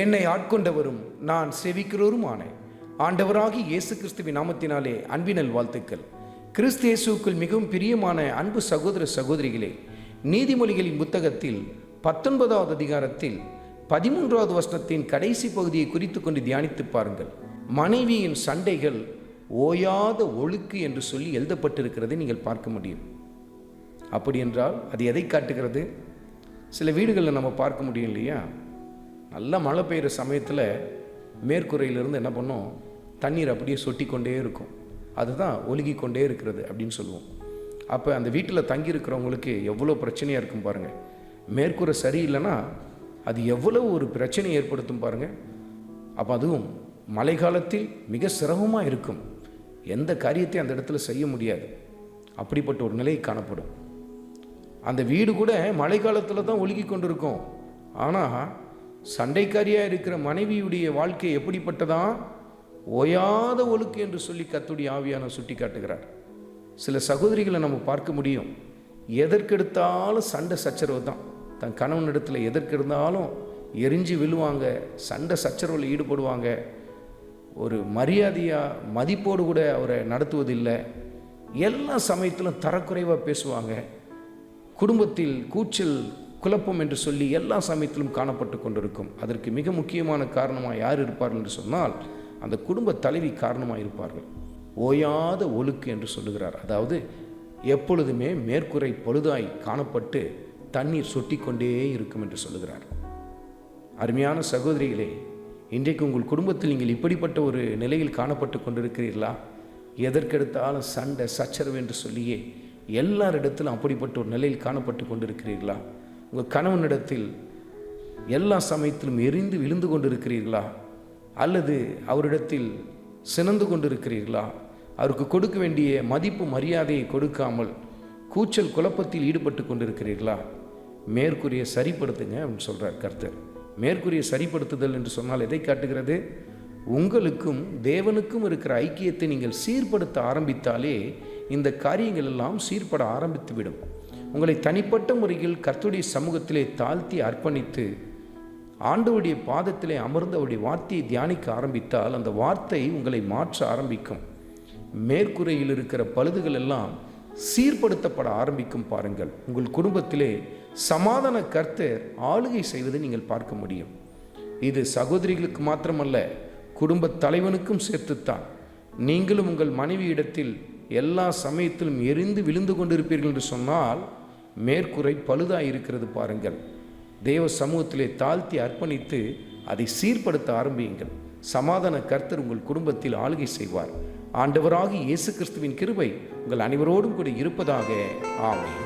என்னை ஆட்கொண்டவரும் நான் செவிக்கிறோருமான ஆண்டவராகி இயேசு கிறிஸ்துவின் நாமத்தினாலே அன்பினல் வாழ்த்துக்கள். கிறிஸ்து இயேசுக்குள் மிகவும் பிரியமான அன்பு சகோதர சகோதரிகளே, நீதிமொழிகளின் புத்தகத்தில் 19வது அதிகாரத்தில் 13வது வசனத்தின் கடைசி பகுதியை குறித்து கொண்டு தியானித்து பாருங்கள். மனைவியின் சண்டைகள் ஓயாத ஒழுக்கு என்று சொல்லி எழுதப்பட்டிருக்கிறதை நீங்கள் பார்க்க முடியும். அப்படி என்றால் அது எதை காட்டுகிறது? சில வீடுகளில் நம்ம பார்க்க முடியும் இல்லையா, நல்லா மழை பெய்கிற சமயத்தில் மேற்கூரையிலிருந்து என்ன பண்ணோம், தண்ணீர் அப்படியே சொட்டி கொண்டே இருக்கும். அதுதான் ஒழுகி கொண்டே இருக்கிறது அப்படின்னு சொல்லுவோம். அப்போ அந்த வீட்டில் தங்கியிருக்கிறவங்களுக்கு எவ்வளோ பிரச்சனையாக இருக்கும் பாருங்கள். மேற்கூரை சரியில்லைன்னா அது எவ்வளோ ஒரு பிரச்சனையை ஏற்படுத்தும் பாருங்கள். அப்போ அதுவும் மழை காலத்தில் மிக சிரமமாக இருக்கும். எந்த காரியத்தையும் அந்த இடத்துல செய்ய முடியாது. அப்படிப்பட்ட ஒரு நிலை காணப்படும். அந்த வீடு கூட மழை காலத்தில் தான் ஒழுகி கொண்டிருக்கும். ஆனால் சண்டைக்காரியாக இருக்கிற மனைவியுடைய வாழ்க்கை எப்படிப்பட்டதா? ஓயாத ஒழுக்கு என்று சொல்லி கர்த்தருடைய ஆவியானவர் சுட்டி காட்டுகிறார். சில சகோதரிகளை நம்ம பார்க்க முடியும், எதற்கெடுத்தாலும் சண்டை சச்சரவு தான். தன் கணவனிடத்தில் எதற்கெடுத்தாலும் எரிஞ்சு விழுவாங்க, சண்டை சச்சரவில் ஈடுபடுவாங்க. ஒரு மரியாதையாக மதிப்போடு கூட அவரை நடத்துவதில்லை. எல்லா சமயத்திலும் தரக்குறைவாக பேசுவாங்க. குடும்பத்தில் கூச்சல் குழப்பம் என்று சொல்லி எல்லா சமயத்திலும் காணப்பட்டு கொண்டிருக்கும். அதற்கு மிக முக்கியமான காரணமாக யார் இருப்பார்கள் என்று சொன்னால், அந்த குடும்ப தலைவி காரணமாக இருப்பார்கள். ஓயாத ஒழுக்கு என்று சொல்லுகிறார். அதாவது எப்பொழுதுமே மேற்கூரை பழுதாய் காணப்பட்டு தண்ணீர் சொட்டி கொண்டே இருக்கும் என்று சொல்லுகிறார். அருமையான சகோதரிகளே, இன்றைக்கு உங்கள் குடும்பத்தில் நீங்கள் இப்படிப்பட்ட ஒரு நிலையில் காணப்பட்டு கொண்டிருக்கிறீர்களா? எதற்கெடுத்தாலும் சண்டை சச்சரவு என்று சொல்லியே எல்லாரிடத்திலும் அப்படிப்பட்ட ஒரு நிலையில் காணப்பட்டு கொண்டிருக்கிறீர்களா? உங்கள் கணவனிடத்தில் எல்லா சமயத்திலும் எரிந்து விழுந்து கொண்டிருக்கிறீர்களா? அல்லது அவரிடத்தில் சினந்து கொண்டிருக்கிறீர்களா? அவருக்கு கொடுக்க வேண்டிய மதிப்பு மரியாதையை கொடுக்காமல் கூச்சல் குழப்பத்தில் ஈடுபட்டு கொண்டிருக்கிறீர்களா? மேற்கூறிய சரிப்படுத்துங்க அப்படின்னு சொல்கிறார் கர்த்தர். மேற்கூறிய சரிப்படுத்துதல் என்று சொன்னால் எதை காட்டுகிறது? உங்களுக்கும் தேவனுக்கும் இருக்கிற ஐக்கியத்தை நீங்கள் சீர்படுத்த ஆரம்பித்தாலே இந்த காரியங்கள் எல்லாம் சீர்பட ஆரம்பித்துவிடும். உங்களை தனிப்பட்ட முறையில் கர்த்தருடைய சமூகத்திலே தாழ்த்தி அர்ப்பணித்து ஆண்டவருடைய பாதத்திலே அமர்ந்து அவருடைய வார்த்தையை தியானிக்க ஆரம்பித்தால் அந்த வார்த்தை உங்களை மாற்ற ஆரம்பிக்கும். மேற்கூரையில் இருக்கிற பழுதுகள் எல்லாம் சீர்படுத்தப்பட ஆரம்பிக்கும். பாருங்கள், உங்கள் குடும்பத்திலே சமாதான கர்த்தர் ஆளுகை செய்வதை நீங்கள் பார்க்க முடியும். இது சகோதரிகளுக்கு மாத்திரமல்ல, குடும்ப தலைவனுக்கும் சேர்த்துத்தான். நீங்களும் உங்கள் மனைவியிடத்தில் எல்லா சமயத்திலும் எரிந்து விழுந்து கொண்டிருப்பீர்கள் என்று சொன்னால் மேற்கூரை பழுதாய் இருக்கிறது. பாருங்கள், தேவ சமூகத்திலே தாழ்த்தி அர்ப்பணித்து அதை சீர்படுத்த ஆரம்பியுங்கள். சமாதான கர்த்தர் உங்கள் குடும்பத்தில் ஆளுகை செய்வார். ஆண்டவராகிய இயேசு கிறிஸ்துவின் கிருபை உங்கள் அனைவரோடும் கூட இருப்பதாக. ஆமென்.